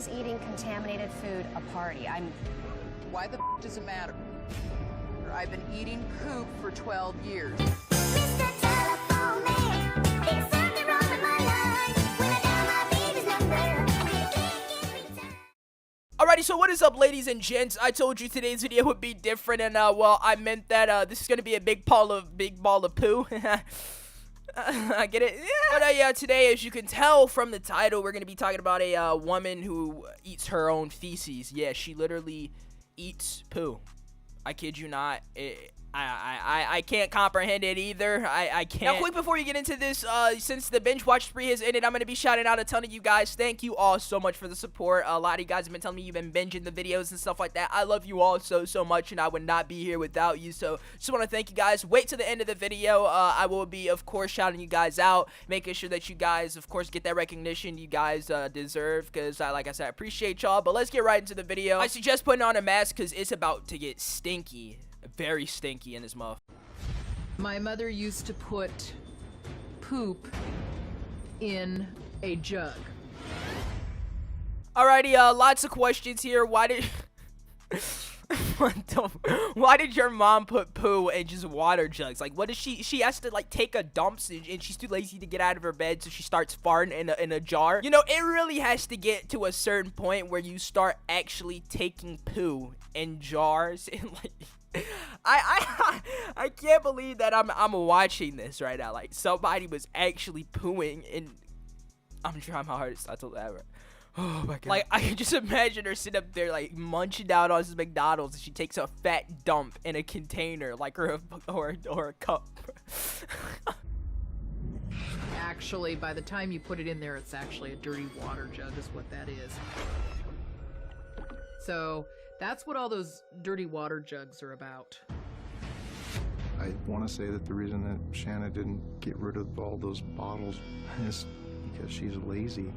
is eating contaminated food a party? Why the does it matter? I've been eating poop for 12 years. Mr. Telephone Man, there's something wrong with my life. When I dial my baby's number, I can't get return. Alrighty, so what is up, ladies and gents? I told you today's video would be different, and well, I meant that this is gonna be a big ball of poo. I get it. Yeah. But yeah, today, as you can tell from the title, we're gonna be talking about a woman who eats her own feces. Yeah, she literally eats poo. I kid you not. I can't comprehend it either. I can't. Now, quick before you get into this, since the binge watch spree has ended, I'm going to be shouting out a ton of you guys. Thank you all so much for the support. A lot of you guys have been telling me you've been binging the videos and stuff like that. I love you all so much, and I would not be here without you. So, just want to thank you guys. Wait till the end of the video. I will be, of course, shouting you guys out, making sure that you guys, of course, get that recognition you guys deserve, because, like I said, I appreciate y'all. But let's get right into the video. I suggest putting on a mask, because it's about to get stinky. Very stinky in this muff. My mother used to put poop in a jug. Alrighty, lots of questions here. Why did why did your mom put poo in just water jugs? Like, what is she has to like take a dump, and she's too lazy to get out of her bed, so she starts farting in a jar. You know, it really has to get to a certain point where you start actually taking poo in jars and like I can't believe that I'm watching this right now. Like, somebody was actually pooing, and I'm trying my hardest not to laugh. Oh my god. Like, I can just imagine her sitting up there like munching down on some McDonald's, and she takes a fat dump in a container, like or a cup. Actually, by the time you put it in there, it's actually a dirty water jug is what that is. So that's what all those dirty water jugs are about. I want to say that the reason that Shanna didn't get rid of all those bottles is because she's lazy.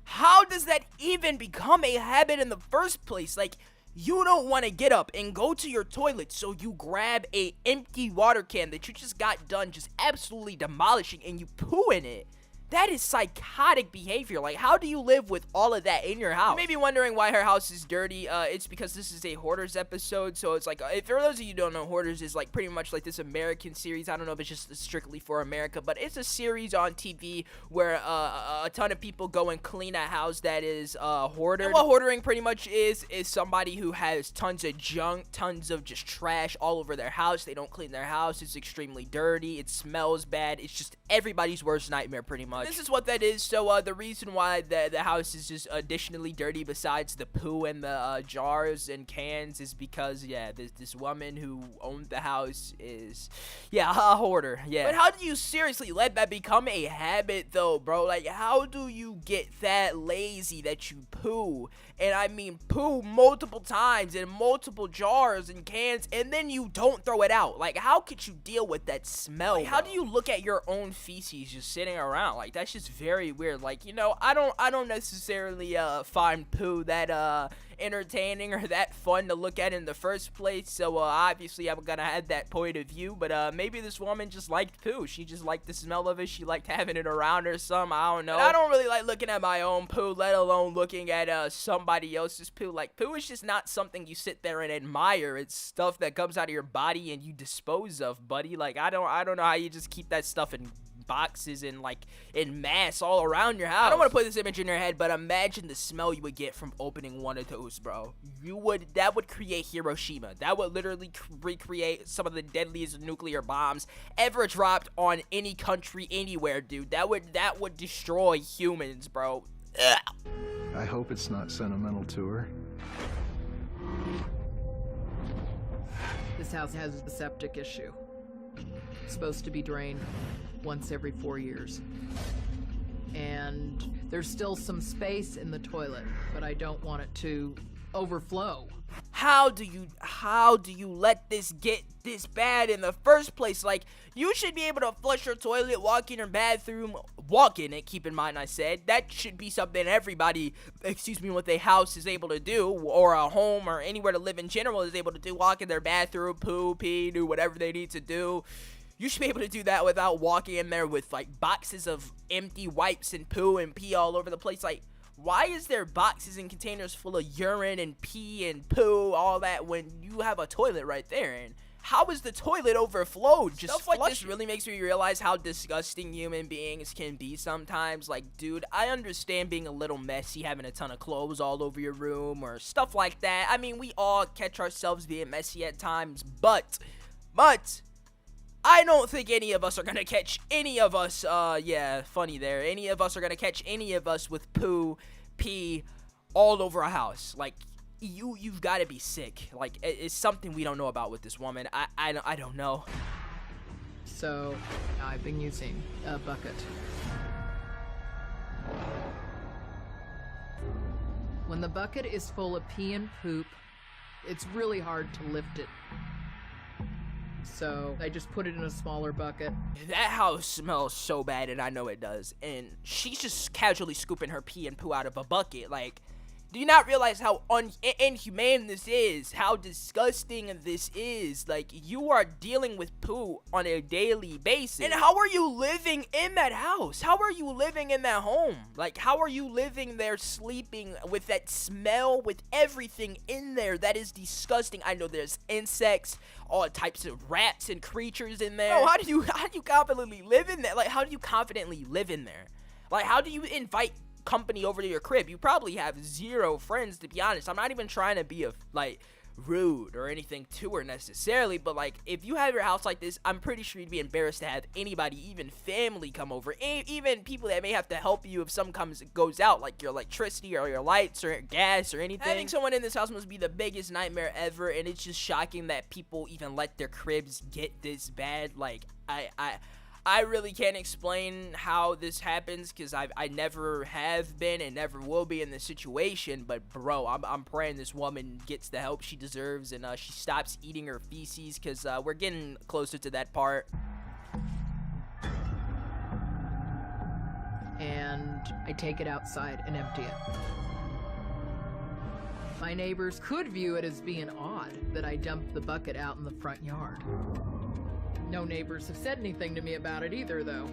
How does that even become a habit in the first place? Like, you don't want to get up and go to your toilet, so you grab a empty water can that you just got done just absolutely demolishing, and you poo in it. That is psychotic behavior. Like, how do you live with all of that in your house? You may be wondering why her house is dirty. It's because this is a Hoarders episode. So it's like, for those of you who don't know, Hoarders is like pretty much like this American series. I don't know if it's just strictly for America, but it's a series on TV where a ton of people go and clean a house that is hoarded. And what hoarding pretty much is somebody who has tons of junk, tons of just trash all over their house. They don't clean their house. It's extremely dirty. It smells bad. It's just everybody's worst nightmare pretty much. This is what that is. So the reason why the house is just additionally dirty besides the poo and the jars and cans is because, yeah, this woman who owned the house is, yeah, a hoarder. Yeah. But how do you seriously let that become a habit though, bro? Like, how do you get that lazy that you poo? And I mean poo multiple times in multiple jars and cans, and then you don't throw it out. Like, how could you deal with that smell? Like, how do you look at your own feces just sitting around? Like, that's just very weird. Like, you know, I don't necessarily find poo that entertaining or that fun to look at in the first place. So obviously I'm gonna have that point of view, but maybe this woman just liked poo. She just liked the smell of it. She liked having it around or something. I don't know. But I don't really like looking at my own poo, let alone looking at somebody else's poo. Like, poo is just not something you sit there and admire. It's stuff that comes out of your body and you dispose of, buddy. Like, I don't know how you just keep that stuff in boxes and like in mass all around your house. I don't want to put this image in your head, but imagine the smell you would get from opening one of those, bro. That would create Hiroshima. That would literally recreate some of the deadliest nuclear bombs ever dropped on any country anywhere, dude. That would destroy humans, bro. Ugh. I hope it's not sentimental to her. This house has a septic issue. It's supposed to be drained once every 4 years. And there's still some space in the toilet, but I don't want it to overflow. How do you let this get this bad in the first place? Like, you should be able to flush your toilet, walk in your bathroom, walk in it, keep in mind I said. That should be something everybody, with a house is able to do, or a home, or anywhere to live in general is able to do. Walk in their bathroom, poo, pee, do whatever they need to do. You should be able to do that without walking in there with, like, boxes of empty wipes and poo and pee all over the place. Like, why is there boxes and containers full of urine and pee and poo, all that, when you have a toilet right there? And how is the toilet overflowed? Just stuff like this really makes me realize how disgusting human beings can be sometimes. Like, dude, I understand being a little messy, having a ton of clothes all over your room or stuff like that. I mean, we all catch ourselves being messy at times, but I don't think any of us are gonna catch any of us, yeah, funny there. Any of us are gonna catch any of us with poo, pee, all over a house. Like, you've got to be sick. Like, it's something we don't know about with this woman. I don't know. So, I've been using a bucket. When the bucket is full of pee and poop, it's really hard to lift it. So, I just put it in a smaller bucket. That house smells so bad, and I know it does. And she's just casually scooping her pee and poo out of a bucket. Like, do you not realize how inhumane this is? How disgusting this is? Like, you are dealing with poo on a daily basis. And how are you living in that house? How are you living in that home? Like, how are you living there, sleeping with that smell, with everything in there? That is disgusting. I know there's insects, all types of rats and creatures in there. Oh, how do you confidently live in there? Like, how do you confidently live in there? Like, how do you invite company over to your crib? You probably have zero friends, to be honest. I'm not even trying to be rude or anything to her necessarily, but like, if you have your house like this, I'm pretty sure you'd be embarrassed to have anybody, even family, come over, even people that may have to help you if something goes out, like your electricity or your lights or gas or anything. Having someone in this house must be the biggest nightmare ever, and it's just shocking that people even let their cribs get this bad. Like, I really can't explain how this happens, because I never have been and never will be in this situation. But bro, I'm praying this woman gets the help she deserves, and she stops eating her feces, because we're getting closer to that part. And I take it outside and empty it. My neighbors could view it as being odd that I dumped the bucket out in the front yard. No neighbors have said anything to me about it either, though.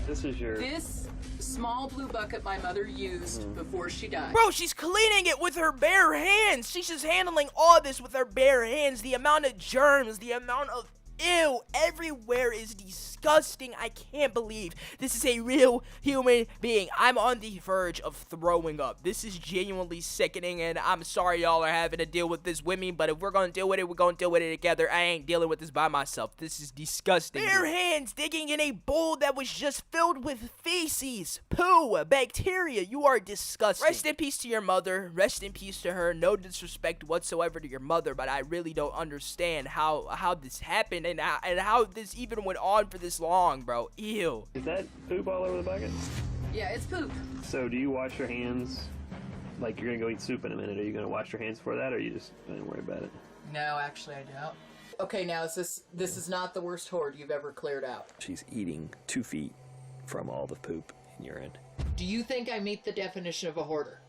This small blue bucket my mother used before she died. Bro, she's cleaning it with her bare hands. She's just handling all this with her bare hands. The amount of germs, the amount of ew everywhere is disgusting. I can't believe this is a real human being. I'm on the verge of throwing up. This is genuinely sickening, and I'm sorry y'all are having to deal with this with me, but if we're gonna deal with it, we're gonna deal with it together. I ain't dealing with this by myself. This is disgusting. Bare hands digging in a bowl that was just filled with feces, poo, bacteria. You are disgusting. Rest in peace to your mother. Rest in peace to her. No disrespect whatsoever to your mother, but I really don't understand how this happened, and how this even went on for this long, bro. Ew. Is that poop all over the bucket? Yeah, it's poop. So do you wash your hands? Like, you're gonna go eat soup in a minute. Are you gonna wash your hands for that, or you just don't worry about it? No, actually I don't. Okay, now this is not the worst hoard you've ever cleared out. She's eating 2 feet from all the poop and urine. Do you think I meet the definition of a hoarder?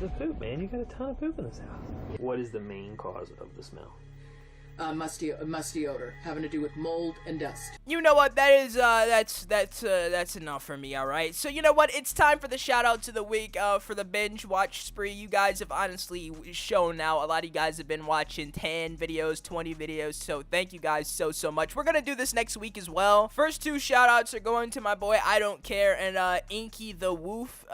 The poop, man. You got a ton of poop in this house. What is the main cause of the smell? Musty odor, having to do with mold and dust. You know what? That is that's enough for me. All right. So you know what? It's time for the shout out to the week. For the binge watch spree. You guys have honestly shown now. A lot of you guys have been watching 10 videos, 20 videos. So thank you guys so much. We're gonna do this next week as well. First 2 shout outs are going to my boy I Don't Care and Inky the Woof.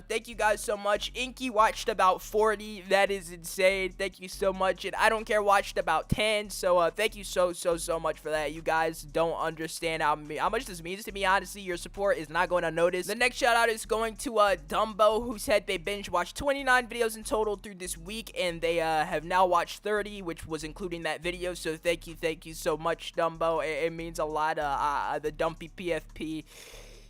Thank you guys so much. Inky watched about 40. That is insane. Thank you so much. And I Don't Care watched about 10. So thank you so much for that. You guys don't understand how much this means to me. Honestly, your support is not going unnoticed. The next shout out is going to Dumbo, who said they binge watched 29 videos in total through this week, and they have now watched 30, which was including that video. So thank you so much, Dumbo. It means a lot. The Dumpy PFP.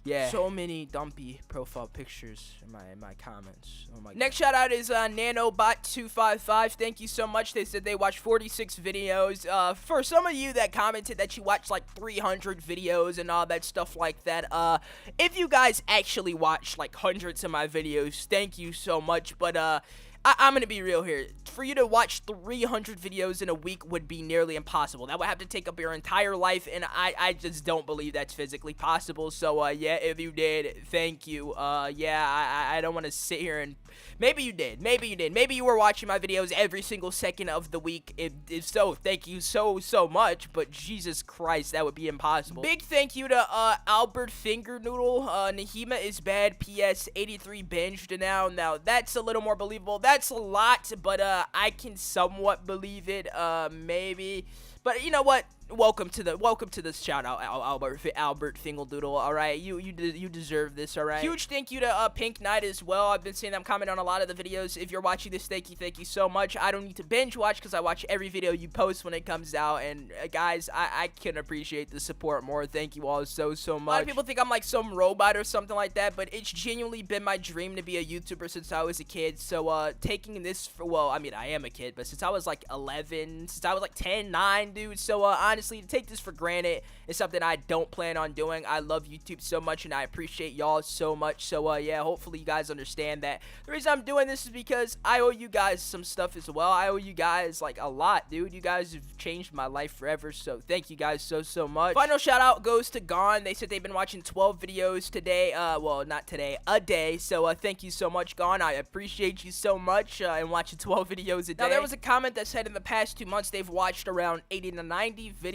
Yeah. So many dumpy profile pictures in my comments. Oh my God. Next shout out is NanoBot255. Thank you so much. They said they watched 46 videos. For some of you that commented that you watched like 300 videos and all that stuff like that, if you guys actually watch like hundreds of my videos, thank you so much. But I'm gonna be real here. For you to watch 300 videos in a week would be nearly impossible. That would have to take up your entire life, and I just don't believe that's physically possible. So, yeah, if you did, thank you. Yeah, I don't want to sit here and... Maybe you did. Maybe you did. Maybe you were watching my videos every single second of the week. If so, thank you so much. But Jesus Christ, that would be impossible. Big thank you to Albert Fingernoodle. Nahima is bad. PS 83 binged now. Now that's a little more believable. That's a lot, but I can somewhat believe it. Maybe. But you know what? Welcome to the shout out, Albert Fingerdoodle. All right, you deserve this. All right. Huge thank you to Pink Knight as well. I've been seeing them comment on a lot of the videos. If you're watching this, thank you so much. I don't need to binge watch because I watch every video you post when it comes out. And guys, I can appreciate the support more. Thank you all so much. A lot of people think I'm like some robot or something like that, but it's genuinely been my dream to be a YouTuber since I was a kid. So taking this for, well, I mean I am a kid, but since I was like 11, since I was like 10, 9, dude. So honestly, to take this for granted is something I don't plan on doing. I love YouTube so much and I appreciate y'all so much. So yeah, hopefully you guys understand that the reason I'm doing this is because I owe you guys some stuff as well. I owe you guys like a lot, dude. You guys have changed my life forever, so thank you guys so much. Final shout out goes to Gone. They said they've been watching 12 videos today, well, not today, a day. So thank you so much, Gone. I appreciate you so much and watching 12 videos a day. Now there was a comment that said in the past 2 months they've watched around 80 to 90 videos.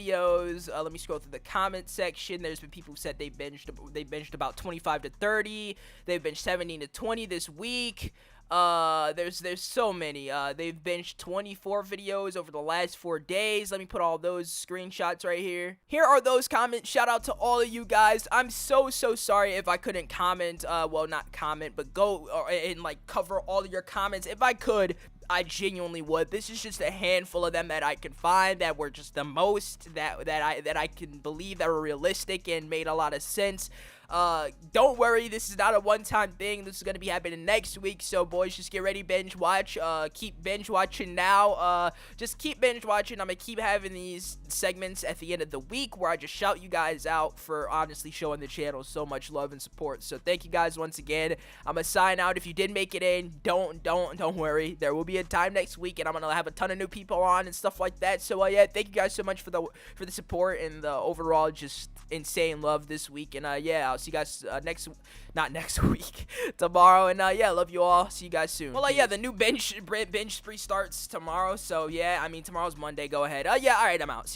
Let me scroll through the comment section. There's been people who said they binged about 25 to 30. They've binged 17 to 20 this week. There's so many. They've binged 24 videos over the last 4 days. Let me put all those screenshots right here. Here are those comments. Shout out to all of you guys. I'm so sorry if I couldn't comment, well, not comment, but go and like cover all of your comments. If I could, I genuinely would. This is just a handful of them that I can find that were just the most that I can believe that were realistic and made a lot of sense. Don't worry, this is not a one-time thing. This is gonna be happening next week, so boys, just get ready, binge watch. Keep binge watching now. Just keep binge watching. I'm gonna keep having these segments at the end of the week where I just shout you guys out for honestly showing the channel so much love and support. So thank you guys once again. I'm gonna sign out. If you did make it in, don't worry. There will be a time next week, and I'm gonna have a ton of new people on and stuff like that. So yeah, thank you guys so much for the support and the overall just insane love this week. And yeah, I'll see you guys not next week, tomorrow. And yeah, love you all. See you guys soon. Well, yeah, the new binge spree starts tomorrow. So yeah, I mean tomorrow's Monday. Go ahead. Yeah, all right, I'm out. See you.